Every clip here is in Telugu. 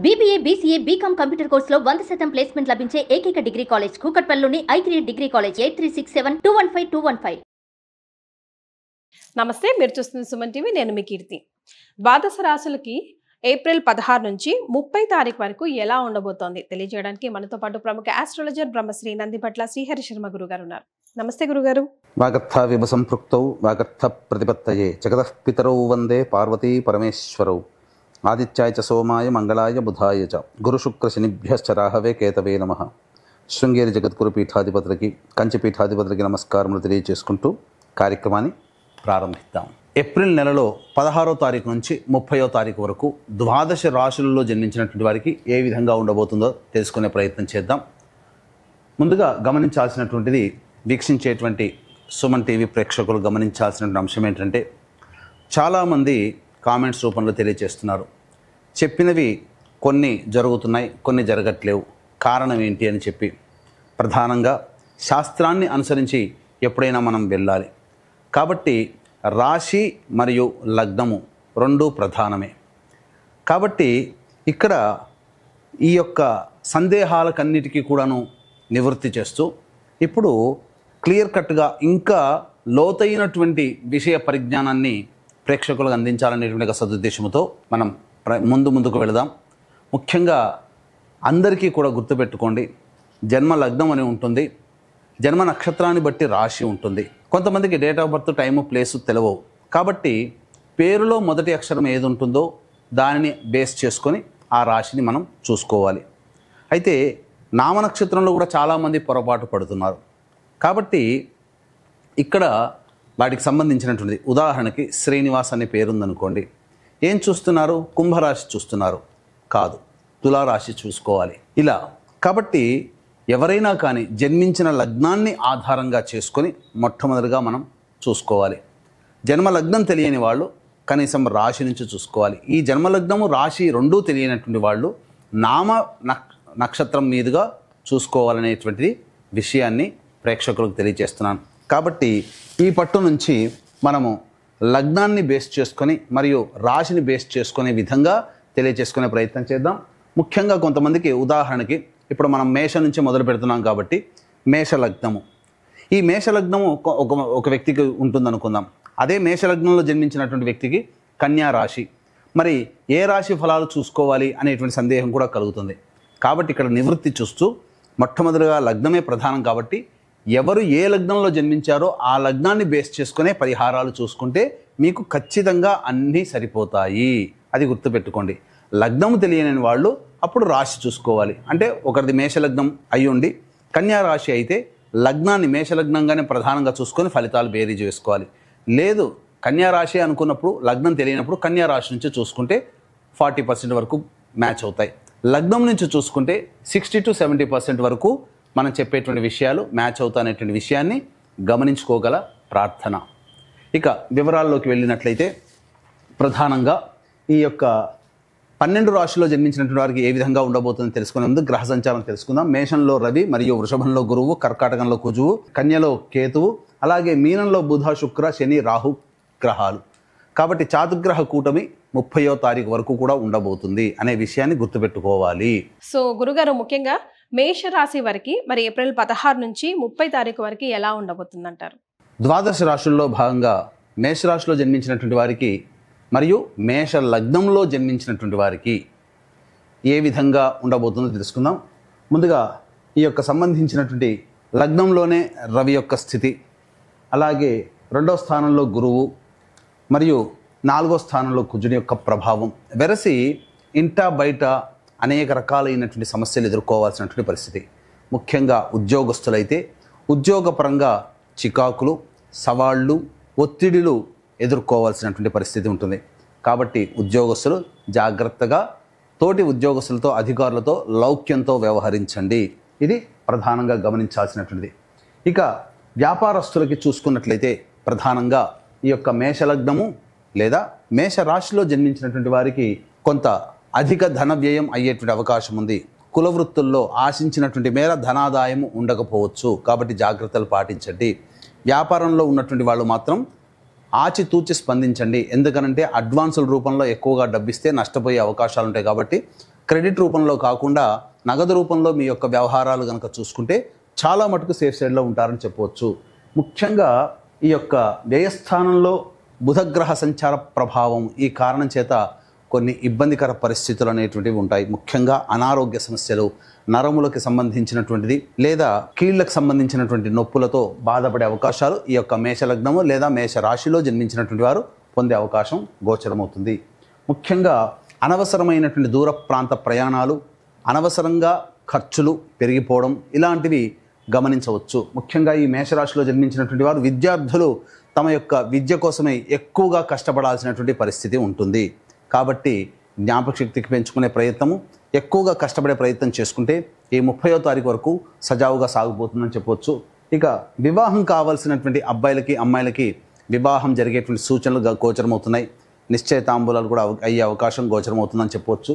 BBA, BCA, BCom కంప్యూటర్ కోర్సులో 100% ప్లేస్మెంట్ లభించే ఏకైక డిగ్రీ కాలేజ్ కూకట్పల్లిలోని I3 డిగ్రీ కాలేజ్ 8367215215. నమస్తే, మీరు చూస్తున్న సుమన్ టీవీ. నేను మీ కీర్తి. ద్వాదశ రాశులకి ఏప్రిల్ 16 నుంచి 30 తారీఖు వరకు ఎలా ఉండబోతోంది తెలియజేయడానికి మనతో పాటు ప్రముఖ ఆస్ట్రాలజర్ బ్రహ్మశ్రీ నందిపట్ల శ్రీహరి శర్మ గురుగారు ఉన్నారు. నమస్తే గురుగారు. వాగర్థ విభ సంపృక్తౌ వాగర్థ ప్రతిపత్తయే జగతః పితరౌ వందే పార్వతీ పరమేశ్వరౌ ఆదిత్యాయ చ సోమాయ మంగళాయ బుధాయ చ గురు శుక్ర శనిభ్యశ్చ రాహవే కేతవే నమః. శృంగేరి జగద్గురు పీఠాధిపతులకి కంచి పీఠాధిపతులకి నమస్కారములు తెలియజేసుకుంటూ కార్యక్రమాన్ని ప్రారంభిద్దాం. ఏప్రిల్ నెలలో 16వ తారీఖు నుంచి 30వ తారీఖు వరకు ద్వాదశ రాశులలో జన్మించినటువంటి వారికి ఏ విధంగా ఉండబోతుందో తెలుసుకునే ప్రయత్నం చేద్దాం. ముందుగా గమనించాల్సినటువంటిది, వీక్షించేటువంటి సుమన్ టీవీ ప్రేక్షకులు గమనించాల్సినటువంటి అంశం ఏంటంటే, చాలామంది కామెంట్స్ రూపంలో తెలియజేస్తున్నారు, చెప్పినవి కొన్ని జరుగుతున్నాయి, కొన్ని జరగట్లేవు, కారణం ఏంటి అని చెప్పి. ప్రధానంగా శాస్త్రాన్ని అనుసరించి ఎప్పుడైనా మనం వెళ్ళాలి కాబట్టి రాశి మరియు లగ్నము రెండూ ప్రధానమే. కాబట్టి ఇక్కడ ఈ యొక్క సందేహాలకన్నిటికీ కూడాను నివృత్తి చేస్తూ ఇప్పుడు క్లియర్ కట్గా ఇంకా లోతైనటువంటి విషయ పరిజ్ఞానాన్ని ప్రేక్షకులకు అందించాలనేటువంటి సదుద్దేశంతో మనం ముందుకు వెళదాం. ముఖ్యంగా అందరికీ కూడా గుర్తుపెట్టుకోండి, జన్మ లగ్నం అని ఉంటుంది, జన్మ నక్షత్రాన్ని బట్టి రాశి ఉంటుంది. కొంతమందికి date of birth, time, place తెలియవు. కాబట్టి పేరులో మొదటి అక్షరం ఏది ఉంటుందో దానిని బేస్ చేసుకొని ఆ రాశిని మనం చూసుకోవాలి. అయితే నామనక్షత్రంలో కూడా చాలామంది పొరపాటు పడుతున్నారు. కాబట్టి ఇక్కడ వాటికి సంబంధించినటువంటిది, ఉదాహరణకి శ్రీనివాస్ అనే పేరుందనుకోండి, ఏం చూస్తున్నారు? కుంభరాశి చూస్తున్నారు, కాదు, తులారాశి చూసుకోవాలి. ఇలా కాబట్టి ఎవరైనా కానీ జన్మించిన లగ్నాన్ని ఆధారంగా చేసుకొని మొట్టమొదటిగా మనం చూసుకోవాలి. జన్మ లగ్నం తెలియని వాళ్ళు కనీసం రాశి నుంచి చూసుకోవాలి. ఈ జన్మలగ్నము రాశి రెండూ తెలియనటువంటి వాళ్ళు నామ నక్షత్రం మీదుగా చూసుకోవాలనేటువంటిది విషయాన్ని ప్రేక్షకులకు తెలియజేస్తున్నాను. కాబట్టి ఈ పట్టు నుంచి మనము లగ్నాన్ని బేస్ చేసుకొని మరియు రాశిని బేస్ చేసుకునే విధంగా తెలియజేసుకునే ప్రయత్నం చేద్దాం. ముఖ్యంగా కొంతమందికి, ఉదాహరణకి ఇప్పుడు మనం మేష నుంచి మొదలు పెడుతున్నాం కాబట్టి మేషలగ్నము, ఈ మేషలగ్నము ఒక వ్యక్తికి ఉంటుందనుకుందాం. అదే మేషలగ్నంలో జన్మించినటువంటి వ్యక్తికి కన్యా రాశి, మరి ఏ రాశి ఫలాలు చూసుకోవాలి అనేటువంటి సందేహం కూడా కలుగుతుంది. కాబట్టి ఇక్కడ నివృత్తి చూస్తూ మొట్టమొదటిగా లగ్నమే ప్రధానం కాబట్టి ఎవరు ఏ లగ్నంలో జన్మించారో ఆ లగ్నాన్ని బేస్ చేసుకునే పరిహారాలు చూసుకుంటే మీకు ఖచ్చితంగా అన్నీ సరిపోతాయి. అది గుర్తుపెట్టుకోండి. లగ్నము తెలియని వాళ్ళు అప్పుడు రాశి చూసుకోవాలి. అంటే ఒకరిది మేషలగ్నం అయ్యుండి కన్యా రాశి అయితే లగ్నాన్ని మేషలగ్నంగానే ప్రధానంగా చూసుకొని ఫలితాలు బేరీజ్ వేసుకోవాలి. లేదు కన్యా రాశి అనుకున్నప్పుడు లగ్నం తెలియనప్పుడు కన్యా రాశి నుంచి చూసుకుంటే 40% వరకు మ్యాచ్ అవుతాయి. లగ్నం నుంచి చూసుకుంటే 60 to 70% వరకు మనం చెప్పేటువంటి విషయాలు మ్యాచ్ అవుతాయనేటువంటి విషయాన్ని గమనించుకోగల ప్రార్థన. ఇక వివరాల్లోకి వెళ్ళినట్లయితే, ప్రధానంగా ఈ యొక్క 12 రాశుల్లో జన్మించినటువంటి వారికి ఏ విధంగా ఉండబోతుందో తెలుసుకునే ముందు గ్రహ సంచారం తెలుసుకుందాం. మేషంలో రవి మరియు వృషభంలో గురువు, కర్కాటకంలో కుజువు, కన్యలో కేతువు, అలాగే మీనంలో బుధ, శుక్ర, శని, రాహు గ్రహాలు. కాబట్టి చాతుర్గ్రహ కూటమి 30వ తారీఖు వరకు కూడా ఉండబోతుంది అనే విషయాన్ని గుర్తుపెట్టుకోవాలి. సో గురుగారు, ముఖ్యంగా మేషరాశి వరకు మరి ఏప్రిల్ 16 నుంచి 30 తారీఖు వరకు ఎలా ఉండబోతుందంటారు? ద్వాదశ రాశుల్లో భాగంగా మేషరాశిలో జన్మించినటువంటి వారికి మరియు మేష లగ్నంలో జన్మించినటువంటి వారికి ఏ విధంగా ఉండబోతుందో తెలుసుకుందాం. ముందుగా ఈ యొక్క సంబంధించినటువంటి లగ్నంలోనే రవి యొక్క స్థితి, అలాగే 2వ స్థానంలో గురువు మరియు 4వ స్థానంలో కుజుని యొక్క ప్రభావం వెరసి ఇంటా బయట అనేక రకాలైనటువంటి సమస్యలు ఎదుర్కోవాల్సినటువంటి పరిస్థితి. ముఖ్యంగా ఉద్యోగస్తులైతే ఉద్యోగపరంగా చికాకులు, సవాళ్ళు, ఒత్తిడిలు ఎదుర్కోవాల్సినటువంటి పరిస్థితి ఉంటుంది. కాబట్టి ఉద్యోగస్తులు జాగ్రత్తగా తోటి ఉద్యోగస్తులతో, అధికారులతో లౌక్యంతో వ్యవహరించండి. ఇది ప్రధానంగా గమనించాల్సినటువంటిది. ఇక వ్యాపారస్తులకి చూసుకున్నట్లయితే ప్రధానంగా ఈ యొక్క మేషలగ్నము లేదా మేష రాశిలో జన్మించినటువంటి వారికి కొంత అధిక ధన వ్యయం అయ్యేటువంటి అవకాశం ఉంది. కుల వృత్తుల్లో ఆశించినటువంటి మేర ధనాదాయము ఉండకపోవచ్చు. కాబట్టి జాగ్రత్తలు పాటించండి. వ్యాపారంలో ఉన్నటువంటి వాళ్ళు మాత్రం ఆచితూచి స్పందించండి. ఎందుకనంటే అడ్వాన్సుల రూపంలో ఎక్కువగా డబ్బిస్తే నష్టపోయే అవకాశాలు ఉంటాయి. కాబట్టి క్రెడిట్ రూపంలో కాకుండా నగదు రూపంలో మీ యొక్క వ్యవహారాలు కనుక చూసుకుంటే చాలా మటుకు సేఫ్ సైడ్లో ఉంటారని చెప్పవచ్చు. ముఖ్యంగా ఈ యొక్క వ్యయస్థానంలో బుధగ్రహ సంచార ప్రభావం ఈ కారణం చేత కొన్ని ఇబ్బందికర పరిస్థితులు అనేటువంటివి ఉంటాయి. ముఖ్యంగా అనారోగ్య సమస్యలు, నరములకు సంబంధించినటువంటిది లేదా కీళ్లకు సంబంధించినటువంటి నొప్పులతో బాధపడే అవకాశాలు ఈ యొక్క మేషలగ్నము లేదా మేష రాశిలో జన్మించినటువంటి వారు పొందే అవకాశం గోచరమవుతుంది. ముఖ్యంగా అనవసరమైనటువంటి దూర ప్రాంత ప్రయాణాలు, అనవసరంగా ఖర్చులు పెరిగిపోవడం ఇలాంటివి గమనించవచ్చు. ముఖ్యంగా ఈ మేషరాశిలో జన్మించినటువంటి వారు విద్యార్థులు తమ యొక్క విద్య కోసమే ఎక్కువగా కష్టపడాల్సినటువంటి పరిస్థితి ఉంటుంది. కాబట్టి జ్ఞాపక శక్తికి పెంచుకునే ప్రయత్నము, ఎక్కువగా కష్టపడే ప్రయత్నం చేసుకుంటే ఈ 30వ తారీఖు వరకు సజావుగా సాగిపోతుందని చెప్పవచ్చు. ఇక వివాహం కావాల్సినటువంటి అబ్బాయిలకి అమ్మాయిలకి వివాహం జరిగేటువంటి సూచనలు గోచరమవుతున్నాయి. నిశ్చయితాంబూలాలు కూడా అయ్యే అవకాశం గోచరమవుతుందని చెప్పవచ్చు.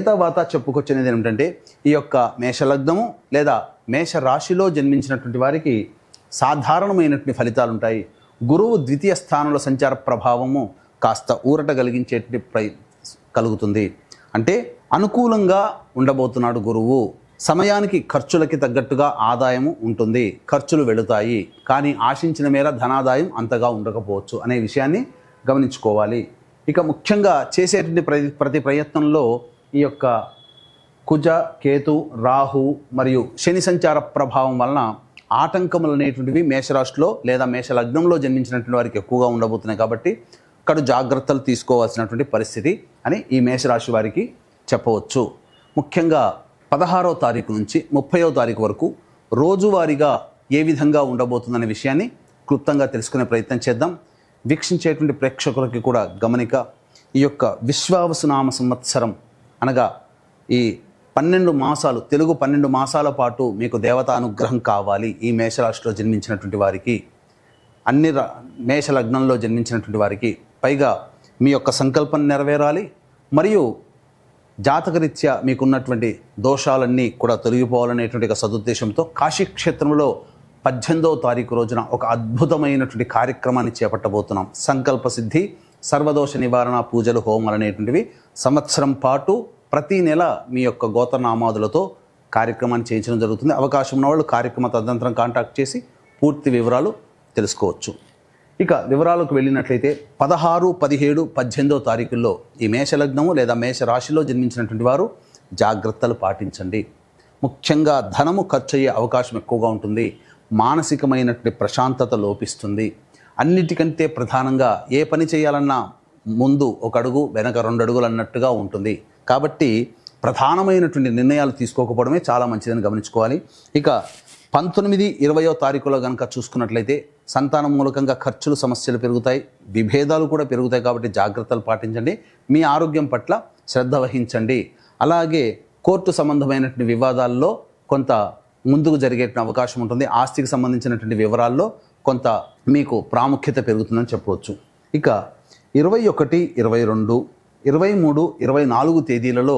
తర్వాత చెప్పుకొచ్చేది ఏమిటంటే ఈ యొక్క మేషలగ్నము లేదా మేష రాశిలో జన్మించినటువంటి వారికి సాధారణమైనటువంటి ఫలితాలు ఉంటాయి. గురువు ద్వితీయ స్థానంలో సంచార ప్రభావము కాస్త ఊరట కలిగించేటువంటి కలుగుతుంది. అంటే అనుకూలంగా ఉండబోతున్నాడు గురువు. సమయానికి ఖర్చులకి తగ్గట్టుగా ఆదాయము ఉంటుంది, ఖర్చులు వెళుతాయి, కానీ ఆశించిన మేర ధనాదాయం అంతగా ఉండకపోవచ్చు అనే విషయాన్ని గమనించుకోవాలి. ఇక ముఖ్యంగా చేసేటువంటి ప్రతి ప్రయత్నంలో ఈ యొక్క కుజ, కేతు, రాహు మరియు శని సంచార ప్రభావం వలన ఆటంకములు అనేటువంటివి మేషరాశిలో లేదా మేషలగ్నంలో జన్మించినటువంటి వారికి ఎక్కువగా ఉండబోతున్నాయి. కాబట్టి ఇక్కడ జాగ్రత్తలు తీసుకోవాల్సినటువంటి పరిస్థితి అని ఈ మేషరాశి వారికి చెప్పవచ్చు. ముఖ్యంగా 16వ తారీఖు నుంచి 30వ తారీఖు వరకు రోజువారీగా ఏ విధంగా ఉండబోతుందనే విషయాన్ని క్లుప్తంగా తెలుసుకునే ప్రయత్నం చేద్దాం. వీక్షించేటువంటి ప్రేక్షకులకి కూడా గమనిక, ఈ యొక్క విశ్వావసునామ సంవత్సరం అనగా ఈ 12 మాసాలు, తెలుగు 12 మాసాల పాటు మీకు దేవతా అనుగ్రహం కావాలి. ఈ మేషరాశిలో జన్మించినటువంటి వారికి, అన్ని మేషలగ్నంలో జన్మించినటువంటి వారికి, పైగా మీ యొక్క సంకల్పం నెరవేరాలి మరియు జాతకరీత్యా మీకున్నటువంటి దోషాలన్నీ కూడా తొలగిపోవాలనేటువంటి ఒక సదుద్దేశంతో కాశీక్షేత్రంలో 18వ తారీఖు రోజున ఒక అద్భుతమైనటువంటి కార్యక్రమాన్ని చేపట్టబోతున్నాం. సంకల్ప సిద్ధి, సర్వదోష నివారణ పూజలు, హోమాలు అనేటువంటివి సంవత్సరం పాటు ప్రతి నెల మీ యొక్క గోత్రనామాదులతో కార్యక్రమాన్ని చేయించడం జరుగుతుంది. అవకాశం ఉన్న వాళ్ళు కార్యక్రమ తదనంతరం కాంటాక్ట్ చేసి పూర్తి వివరాలు తెలుసుకోవచ్చు. ఇక వివరాలకు వెళ్ళినట్లయితే 16, 17, 18వ తారీఖుల్లో ఈ మేషలగ్నము లేదా మేష రాశిలో జన్మించినటువంటి వారు జాగ్రత్తలు పాటించండి. ముఖ్యంగా ధనము ఖర్చు అయ్యే అవకాశం ఎక్కువగా ఉంటుంది. మానసికమైనటువంటి ప్రశాంతత లోపిస్తుంది. అన్నిటికంటే ప్రధానంగా ఏ పని చేయాలన్నా ముందు ఒక అడుగు వెనక 2 అడుగులు అన్నట్టుగా ఉంటుంది. కాబట్టి ప్రధానమైనటువంటి నిర్ణయాలు తీసుకోకపోవడమే చాలా మంచిదని గమనించుకోవాలి. ఇక 19, 20వ తారీఖులో కనుక చూసుకున్నట్లయితే సంతానం మూలకంగా ఖర్చులు, సమస్యలు పెరుగుతాయి, విభేదాలు కూడా పెరుగుతాయి. కాబట్టి జాగ్రత్తలు పాటించండి. మీ ఆరోగ్యం పట్ల శ్రద్ధ వహించండి. అలాగే కోర్టు సంబంధమైనటువంటి వివాదాల్లో కొంత ముందుకు జరిగే అవకాశం ఉంటుంది. ఆస్తికి సంబంధించినటువంటి వివరాల్లో కొంత మీకు ప్రాముఖ్యత పెరుగుతుందని చెప్పవచ్చు. ఇక 21, 22, 23, 24 తేదీలలో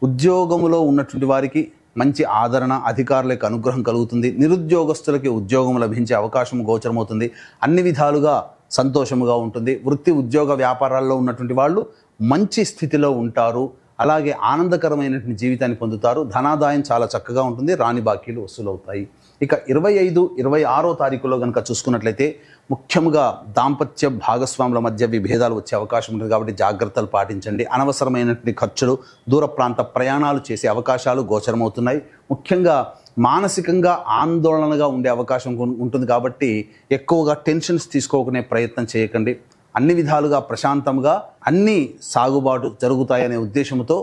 ఉద్యోగములో ఉన్నటువంటి వారికి మంచి ఆదరణ, అధికారులకు అనుగ్రహం కలుగుతుంది. నిరుద్యోగస్తులకి ఉద్యోగం లభించే అవకాశం గోచరమవుతుంది. అన్ని విధాలుగా సంతోషముగా ఉంటుంది. వృత్తి, ఉద్యోగ, వ్యాపారాల్లో ఉన్నటువంటి వాళ్ళు మంచి స్థితిలో ఉంటారు. అలాగే ఆనందకరమైనటువంటి జీవితాన్ని పొందుతారు. ధనాదాయం చాలా చక్కగా ఉంటుంది. రాని బాకీలు వసూలవుతాయి. ఇక 25, 26వ తారీఖులో కనుక చూసుకున్నట్లయితే ముఖ్యంగా దాంపత్య భాగస్వాముల మధ్య విభేదాలు వచ్చే అవకాశం ఉంటుంది. కాబట్టి జాగ్రత్తలు పాటించండి. అనవసరమైనటువంటి ఖర్చులు, దూర ప్రాంత ప్రయాణాలు చేసే అవకాశాలు గోచరమవుతున్నాయి. ముఖ్యంగా మానసికంగా ఆందోళనగా ఉండే అవకాశం ఉంటుంది. కాబట్టి ఎక్కువగా టెన్షన్స్ తీసుకోకునే ప్రయత్నం చేయకండి. అన్ని విధాలుగా ప్రశాంతంగా అన్ని సాగుబాటు జరుగుతాయనే ఉద్దేశంతో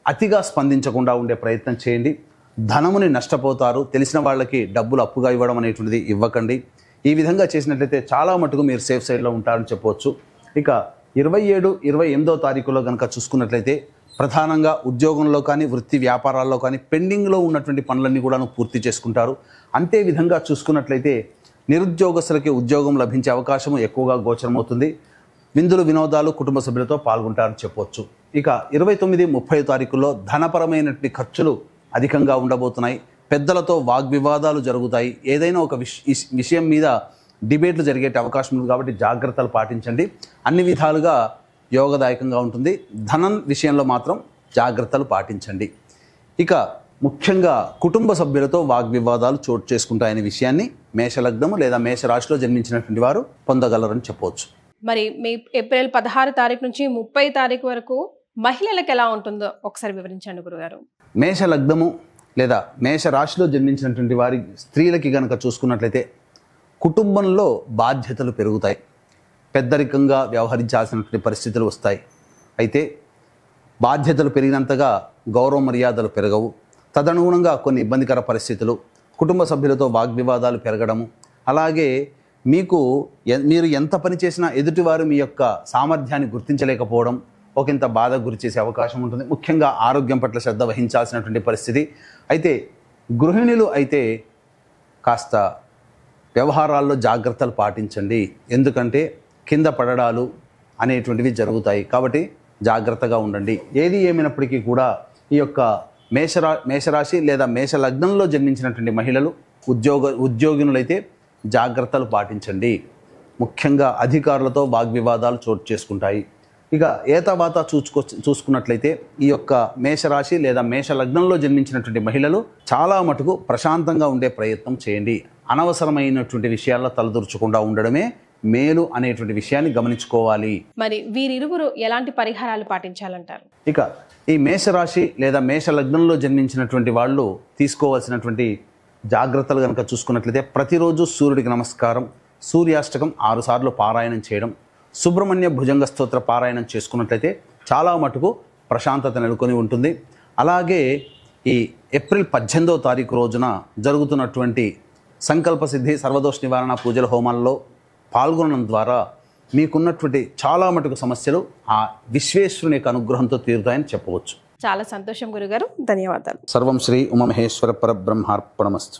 అతిగా స్పందించకుండా ఉండే ప్రయత్నం చేయండి. ధనముని నష్టపోతారు. తెలిసిన వాళ్ళకి డబ్బులు అప్పుగా ఇవ్వడం అనేటువంటిది ఇవ్వకండి. ఈ విధంగా చేసినట్లయితే చాలా మటుకు మీరు సేఫ్ సైడ్లో ఉంటారని చెప్పవచ్చు. ఇక 27, 28వ తారీఖులో కనుక చూసుకున్నట్లయితే ప్రధానంగా ఉద్యోగంలో కానీ, వృత్తి వ్యాపారాల్లో కానీ పెండింగ్లో ఉన్నటువంటి పనులన్నీ కూడా పూర్తి చేసుకుంటారు. అంతే విధంగా చూసుకున్నట్లయితే నిరుద్యోగస్తులకి ఉద్యోగం లభించే అవకాశం ఎక్కువగా గోచరమవుతుంది. విందులు, వినోదాలు కుటుంబ సభ్యులతో పాల్గొంటారని చెప్పవచ్చు. ఇక 29, 30 తారీఖుల్లో ధనపరమైనటువంటి ఖర్చులు అధికంగా ఉండబోతున్నాయి. పెద్దలతో వాగ్వివాదాలు జరుగుతాయి. ఏదైనా ఒక విషయం మీద డిబేట్లు జరిగే అవకాశం ఉంది. కాబట్టి జాగ్రత్తలు పాటించండి. అన్ని విధాలుగా యోగదాయకంగా ఉంటుంది. ధనం విషయంలో మాత్రం జాగ్రత్తలు పాటించండి. ఇక ముఖ్యంగా కుటుంబ సభ్యులతో వాగ్వివాదాలు చోటు చేసుకుంటాయనే విషయాన్ని మేషలగ్నము లేదా మేషరాశిలో జన్మించినటువంటి వారు పొందగలరని చెప్పవచ్చు. మరి మీ ఏప్రిల్ 16 తారీఖు నుంచి 30 తారీఖు వరకు మహిళలకు ఎలా ఉంటుందో ఒకసారి వివరించండి గురుగారు. మేషలగ్నము లేదా మేషరాశిలో జన్మించినటువంటి వారి స్త్రీలకి గనక చూసుకున్నట్లయితే కుటుంబంలో బాధ్యతలు పెరుగుతాయి, పెద్దరికంగా వ్యవహరించాల్సినటువంటి పరిస్థితులు వస్తాయి. అయితే బాధ్యతలు పెరిగినంతగా గౌరవ మర్యాదలు పెరగవు. తదనుగుణంగా కొన్ని ఇబ్బందికర పరిస్థితులు, కుటుంబ సభ్యులతో వాగ్వివాదాలు పెరగడము, అలాగే మీరు ఎంత పని చేసినా ఎదుటివారు మీ యొక్క సామర్థ్యాన్ని గుర్తించలేకపోవడం ఒకంత బాధకు గురి చేసే అవకాశం ఉంటుంది. ముఖ్యంగా ఆరోగ్యం పట్ల శ్రద్ధ వహించాల్సినటువంటి పరిస్థితి. అయితే గృహిణులు అయితే కాస్త వ్యవహారాల్లో జాగ్రత్తలు పాటించండి, ఎందుకంటే కింద పడడాలు అనేటువంటివి జరుగుతాయి. కాబట్టి జాగ్రత్తగా ఉండండి. ఏది ఏమైనప్పటికీ కూడా ఈ యొక్క మేషరాశి లేదా మేషలగ్నంలో జన్మించినటువంటి మహిళలు ఉద్యోగినులైతే జాగ్రత్తలు పాటించండి. ముఖ్యంగా అధికారులతో వాగ్వివాదాలు చోటు చేసుకుంటాయి. ఇక ఏతావాత చూసుకున్నట్లయితే ఈ యొక్క మేషరాశి లేదా మేషలగ్నంలో జన్మించినటువంటి మహిళలు చాలా మటుకు ప్రశాంతంగా ఉండే ప్రయత్నం చేయండి. అనవసరమైనటువంటి విషయాల్లో తలదూర్చకుండా ఉండడమే మేలు అనేటువంటి విషయాన్ని గమనించుకోవాలి. మరి వీరిరువురు ఎలాంటి పరిహారాలు పాటించాలంటారు? ఇక ఈ మేషరాశి లేదా మేషలగ్నంలో జన్మించినటువంటి వాళ్ళు తీసుకోవాల్సినటువంటి జాగ్రత్తలు కనుక చూసుకున్నట్లయితే ప్రతిరోజు సూర్యుడికి నమస్కారం, సూర్యాష్టకం 6 సార్లు పారాయణం చేయడం, సుబ్రహ్మణ్య భుజంగ స్తోత్ర పారాయణం చేసుకున్నట్లయితే చాలా మటుకు ప్రశాంతత నెలకొని ఉంటుంది. అలాగే ఈ ఏప్రిల్ 18వ తారీఖు రోజున జరుగుతున్నటువంటి సంకల్ప సిద్ధి సర్వదోష నివారణ పూజల హోమాల్లో పాల్గొనడం ద్వారా మీకున్నటువంటి చాలా మటుకు సమస్యలు ఆ విశ్వేశ్వరుని యొక్క అనుగ్రహంతో తీరుతాయని చెప్పవచ్చు. చాలా సంతోషం గురుగారు, ధన్యవాదాలు. సర్వం శ్రీ ఉమామహేశ్వర పరబ్రహ్మార్పణమస్తు.